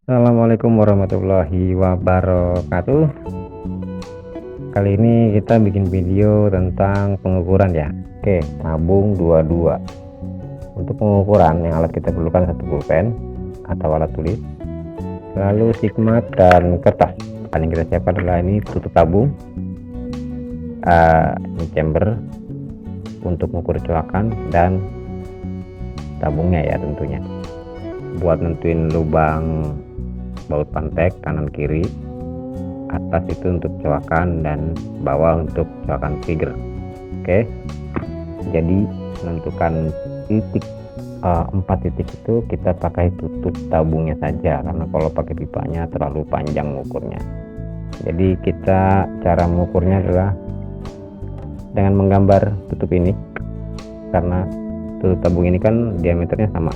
Assalamualaikum warahmatullahi wabarakatuh. Kali ini kita bikin video tentang pengukuran ya. Oke, tabung 22. Untuk pengukuran yang alat kita perlukan satu pulpen atau alat tulis, lalu sigmat dan kertas. Yang kita siapkan adalah ini tutup tabung, ini chamber untuk mengukur coakan dan tabungnya ya tentunya. Buat nentuin lubang baut pantek kanan kiri, atas itu untuk coakan dan bawah untuk coakan trigger. Oke, jadi menentukan titik 4 titik itu kita pakai tutup tabungnya saja, karena kalau pakai pipanya terlalu panjang mengukurnya. Jadi kita cara mengukurnya adalah dengan menggambar tutup ini, karena tutup tabung ini kan diameternya sama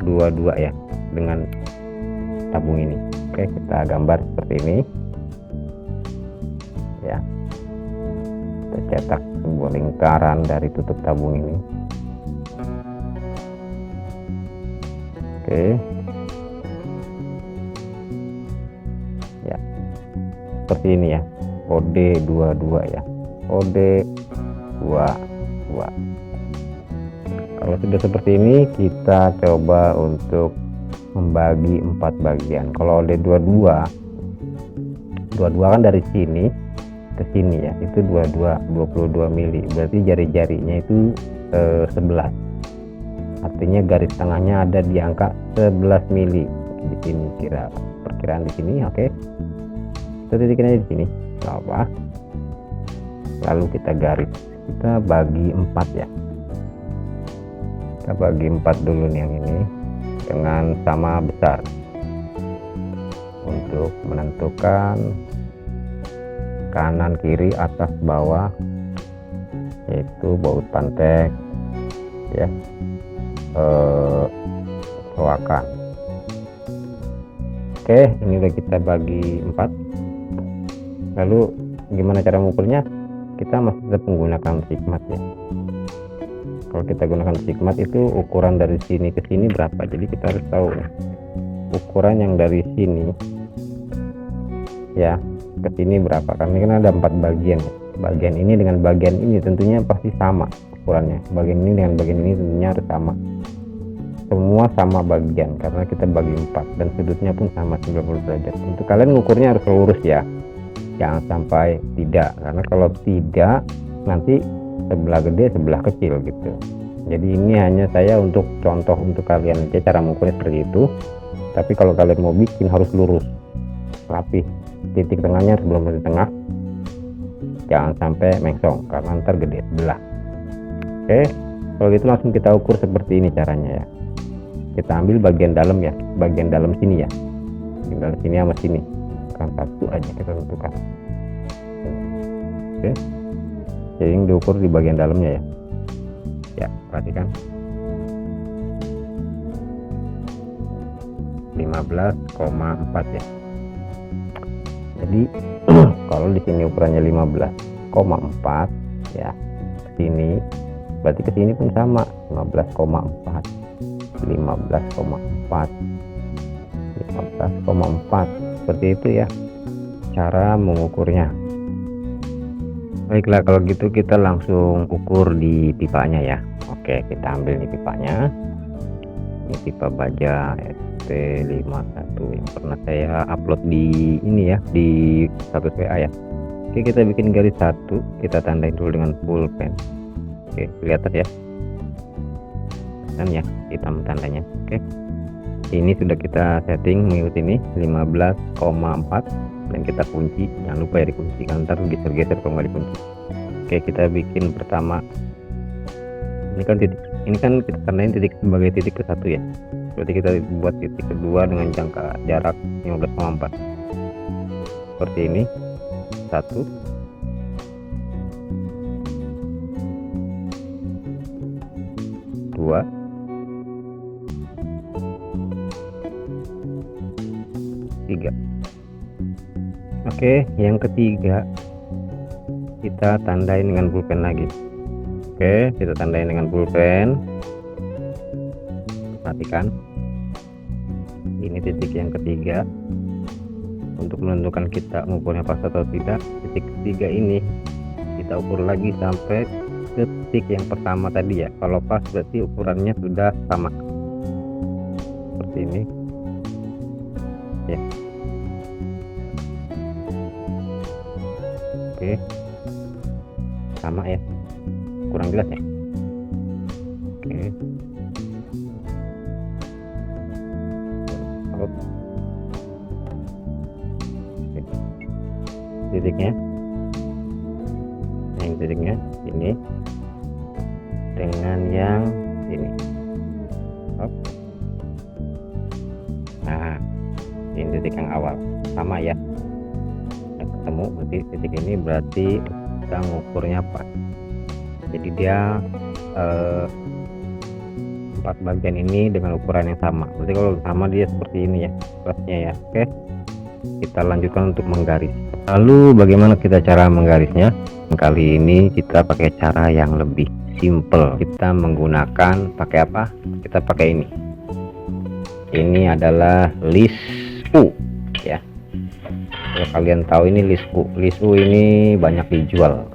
22 ya dengan tabung ini. Oke, kita gambar seperti ini ya. Kita cetak sebuah lingkaran dari tutup tabung ini. Oke ya, seperti ini ya, kode 22 ya, kode 22. Kalau sudah seperti ini, kita coba untuk membagi 4 bagian. Kalau ada 22 kan dari sini ke sini ya, itu 22 mili, berarti jari-jarinya itu 11. Artinya garis tengahnya ada di angka 11 mili di sini, perkiraan di sini. Oke, kita titiknya di sini, apa? Lalu kita garis, kita bagi 4 ya. Kita bagi 4 dulu nih yang ini dengan sama besar untuk menentukan kanan kiri atas bawah, yaitu baut pantek ya, coakan. Oke, ini udah kita bagi 4. Lalu gimana cara mengukurnya? Kita masih tetap menggunakan sigmat ya. Kalau kita gunakan sigmat itu ukuran dari sini ke sini berapa, jadi kita harus tahu ukuran yang dari sini ya ke sini berapa, karena ini kan ada 4 bagian. Bagian ini dengan bagian ini tentunya pasti sama ukurannya, bagian ini dengan bagian ini tentunya harus sama, semua sama bagian karena kita bagi 4, dan sudutnya pun sama 90 derajat. Untuk kalian ngukurnya harus lurus ya, jangan sampai tidak, karena kalau tidak nanti sebelah gede sebelah kecil gitu. Jadi ini hanya saya untuk contoh untuk kalian aja cara mengukurnya seperti itu, tapi kalau kalian mau bikin harus lurus rapi, titik tengahnya harus belum di tengah, jangan sampai mengsong karena ntar gede sebelah. Oke, kalau gitu langsung kita ukur seperti ini caranya ya. Kita ambil bagian dalam ya, bagian dalam sini ya, bagian dalam sini sama sini kan satu aja kita tentukan. Oke, jadi yang diukur di bagian dalamnya ya. Ya, perhatikan 15,4 ya. Jadi kalau di sini ukurannya 15,4 ya, sini berarti ke sini pun sama 15,4 seperti itu ya cara mengukurnya. Baiklah, kalau gitu kita langsung ukur di pipanya ya. Oke, kita ambil nih pipanya. Ini pipa baja ST51 yang pernah saya upload di ini ya, di status WA ya. Oke, kita bikin garis 1, kita tandain dulu dengan pulpen. Oke, kelihatan ya, dan ya hitam tandanya. Oke, ini sudah kita setting mengikuti ini 15,4 dan kita kunci, jangan lupa ya dikunci kan ntar geser-geser kalau nggak dikunci. Oke, kita bikin pertama ini kan titik, ini kan kita tandain titik sebagai titik ke 1 ya, berarti kita buat titik kedua dengan jangka jarak 15,4 seperti ini. 1 2 3. Oke, yang ketiga kita tandain dengan pulpen lagi. Oke, kita tandain dengan pulpen. Perhatikan, ini titik yang ketiga. Untuk menentukan kita mengukurnya pas atau tidak, titik ketiga ini kita ukur lagi sampai ke titik yang pertama tadi ya. Kalau pas berarti ukurannya sudah sama seperti ini ya. Oke, sama ya, kurang jelas ya. Oke, titiknya ini dengan yang ini. Nah, ini titik yang awal sama ya, yang ketemu berarti titik ini berarti kita ngukurnya pas. Jadi dia 4 bagian ini dengan ukuran yang sama, berarti kalau sama dia seperti ini ya pasnya ya. Oke, kita lanjutkan untuk menggaris. Lalu bagaimana kita cara menggarisnya? Kali ini kita pakai cara yang lebih simple. Kita menggunakan pakai apa? Kita pakai ini. Ini adalah list U ya. Kalau kalian tahu ini list U. List U ini banyak dijual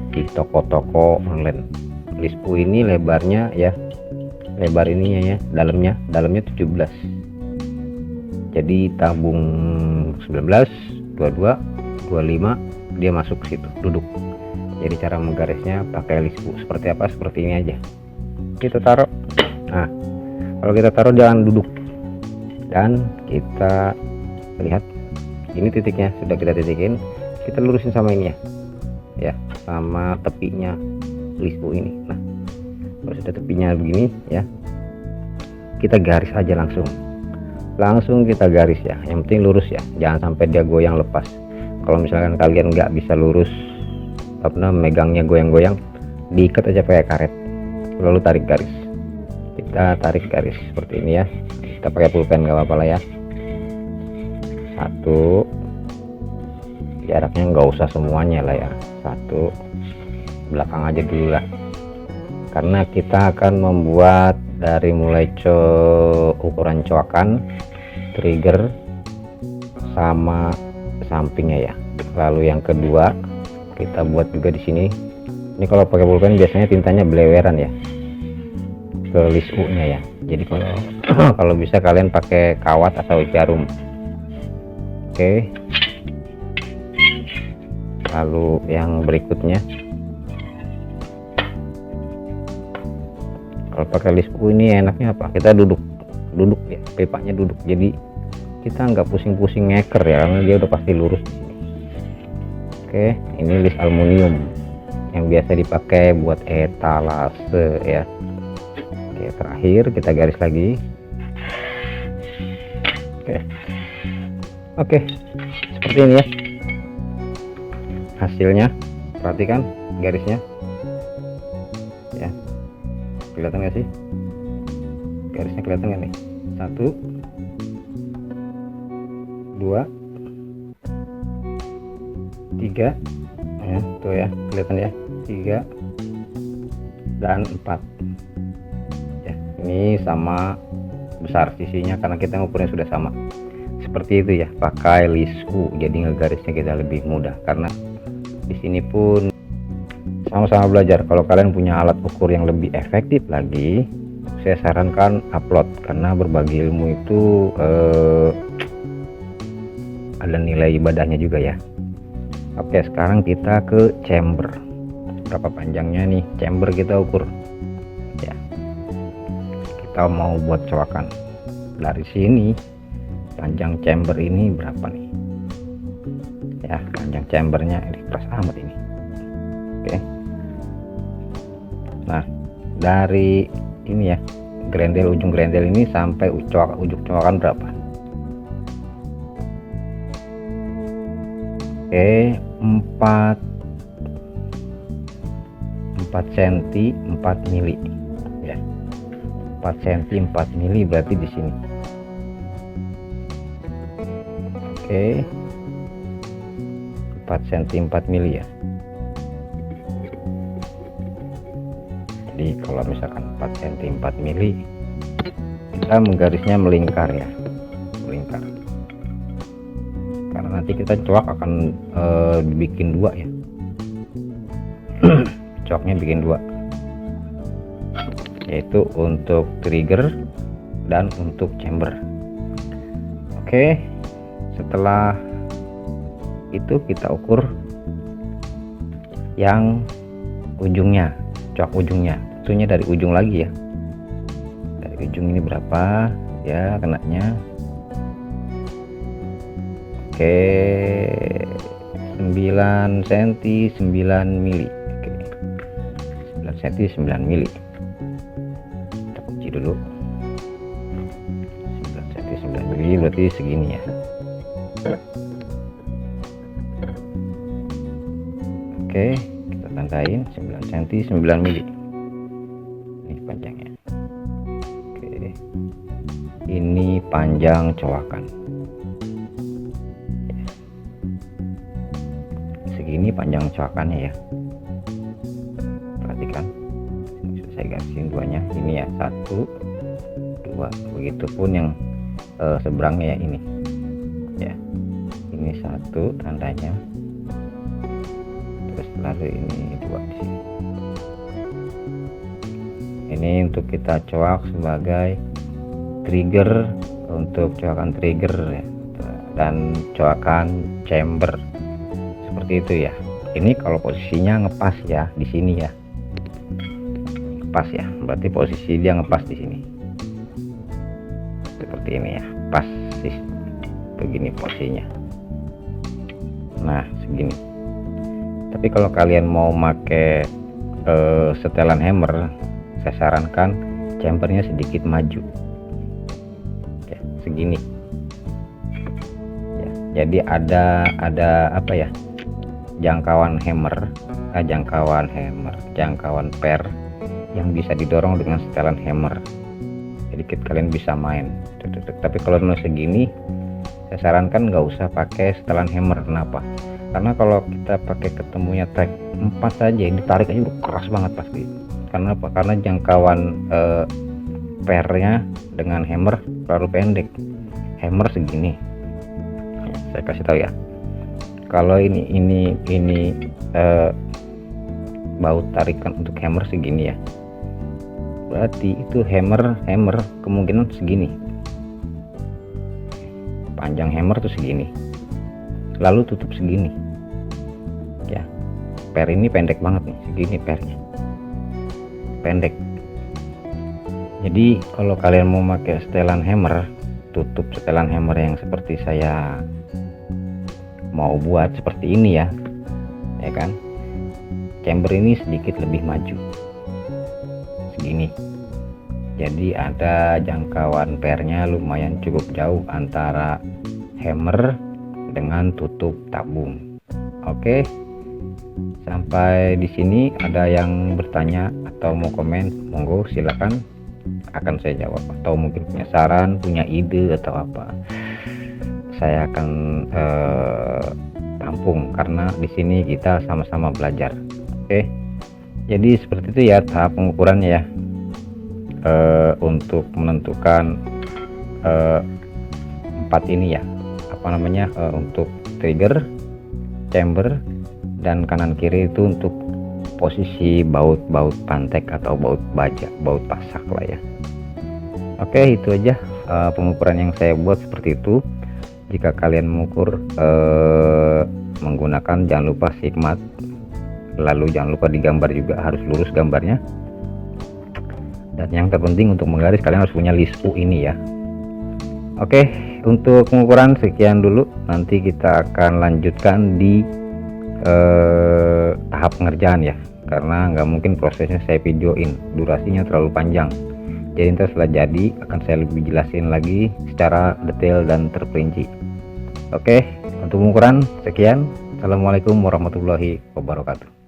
di toko-toko online. List U ini lebarnya ya, lebar ininya ya, dalamnya 17. Jadi tabung 19, 22, 25 dia masuk ke situ, duduk. Jadi cara menggarisnya pakai list U seperti apa? Seperti ini aja. Kita taruh. Nah, kalau kita taruh jangan duduk. Dan kita lihat ini titiknya sudah kita titikin. Kita lurusin sama ini ya. Ya, sama tepinya list U ini. Nah, kalau sudah tepinya begini ya, kita garis aja langsung kita garis ya, yang penting lurus ya, jangan sampai dia goyang lepas. Kalau misalkan kalian nggak bisa lurus megangnya goyang-goyang, diikat aja pakai karet, lalu tarik garis. Kita tarik garis seperti ini ya, kita pakai pulpen nggak apa-apa lah ya. Satu, jaraknya nggak usah semuanya lah ya, satu, belakang aja dulu lah, karena kita akan membuat dari mulai ukuran coakan, trigger sama sampingnya ya. Lalu yang kedua kita buat juga di sini. Ini kalau pakai pulpen biasanya tintanya beleweran ya ke list U nya ya. Jadi kalau bisa kalian pakai kawat atau jarum. Oke, lalu yang berikutnya, kalau pakai list U ini enaknya apa? Kita duduk ya, pipanya duduk. Jadi kita nggak pusing-pusing ngeker ya, karena dia udah pasti lurus. Oke, ini list aluminium yang biasa dipakai buat etalase ya. Oke, terakhir kita garis lagi. Oke, seperti ini ya hasilnya. Perhatikan garisnya ya, kelihatan nggak sih garisnya? Kelihatan nggak nih? 1, 2, 3 ya, tuh ya, kelihatan ya, 3 dan 4 ya. Ini sama besar sisinya karena kita ngukurnya sudah sama. Seperti itu ya, pakai list U, jadi ngegarisnya kita lebih mudah. Karena di sini pun sama-sama belajar. Kalau kalian punya alat ukur yang lebih efektif lagi, saya sarankan upload, karena berbagi ilmu itu ada nilai ibadahnya juga ya. Oke, sekarang kita ke chamber. Berapa panjangnya nih chamber kita ukur ya. Kita mau buat coakan. Dari sini panjang chamber ini berapa nih ya, panjang chambernya ini keras amat ini. Oke, nah dari ini ya, grendel, ujung grendel ini sampai ujung coakan berapa? Oke, 4 cm 4 mili ya, 4 cm 4 mili berarti di sini. Oke, 4 cm 4 mili ya. Jadi kalau misalkan 4 cm 4 mili, kita menggarisnya melingkar ya. nanti kita coak akan bikin dua ya. Coaknya bikin dua, yaitu untuk trigger dan untuk chamber. Oke, setelah itu kita ukur yang ujungnya, coak ujungnya, tentunya dari ujung lagi ya, dari ujung ini berapa ya kenanya. Oke, 9 cm 9 mili. Oke, 9 cm 9 mili. Kita kunci dulu. 9 cm 9 mili berarti segini ya. Oke, kita tandain 9 cm 9 mili. Ini panjangnya. Oke, ini panjang coakan. Segini panjang coakannya ya. Perhatikan, saya garisin duanya. Ini ya, 1 2, begitupun yang seberangnya ya, ini ya, ini 1 tandanya, terus lalu ini 2 di sini. Ini untuk kita coak sebagai trigger, untuk coakan trigger ya, dan coakan chamber seperti itu ya. Ini kalau posisinya ngepas ya, di sini ya, ngepas ya, berarti posisi dia ngepas di sini seperti ini ya, pas sih begini posisinya. Nah segini. Tapi kalau kalian mau make setelan hammer, saya sarankan chambernya sedikit maju ya, segini ya. Jadi ada apa ya, jangkauan per yang bisa didorong dengan setelan hammer. Sedikit kalian bisa main. Tapi kalau mau segini, saya sarankan nggak usah pakai setelan hammer. Kenapa? Karena kalau kita pakai ketemunya track 4 saja, ini tarik aja udah keras banget pasti. Karena apa? Karena jangkauan pernya dengan hammer terlalu pendek. Hammer segini. Saya kasih tahu ya. Kalau ini baut tarikan untuk hammer segini ya, berarti itu hammer kemungkinan segini, panjang hammer tuh segini, lalu tutup segini ya. Per ini pendek banget nih, segini pernya pendek. Jadi kalau kalian mau pakai setelan hammer, tutup setelan hammer yang seperti saya mau buat seperti ini ya kan, chamber ini sedikit lebih maju segini. Jadi ada jangkauan pernya lumayan cukup jauh antara hammer dengan tutup tabung. Oke, sampai di sini ada yang bertanya atau mau komen, monggo silakan, akan saya jawab. Atau mungkin punya saran, punya ide atau apa, saya akan tampung, karena di sini kita sama-sama belajar. Oke, jadi seperti itu ya tahap pengukurannya ya, untuk menentukan 4 ini ya, apa namanya, untuk trigger, chamber, dan kanan kiri itu untuk posisi baut pantek atau baut baja, baut pasak lah ya. Oke, itu aja pengukuran yang saya buat seperti itu. Jika kalian mengukur menggunakan, jangan lupa sigmat, lalu jangan lupa digambar juga, harus lurus gambarnya. Dan yang terpenting untuk menggaris, kalian harus punya list U ini ya. Oke, untuk pengukuran sekian dulu, nanti kita akan lanjutkan di tahap pengerjaan ya, karena nggak mungkin prosesnya saya videoin, durasinya terlalu panjang. Jadi nanti setelah jadi akan saya lebih jelasin lagi secara detail dan terperinci. Oke, untuk pengukuran sekian. Assalamualaikum warahmatullahi wabarakatuh.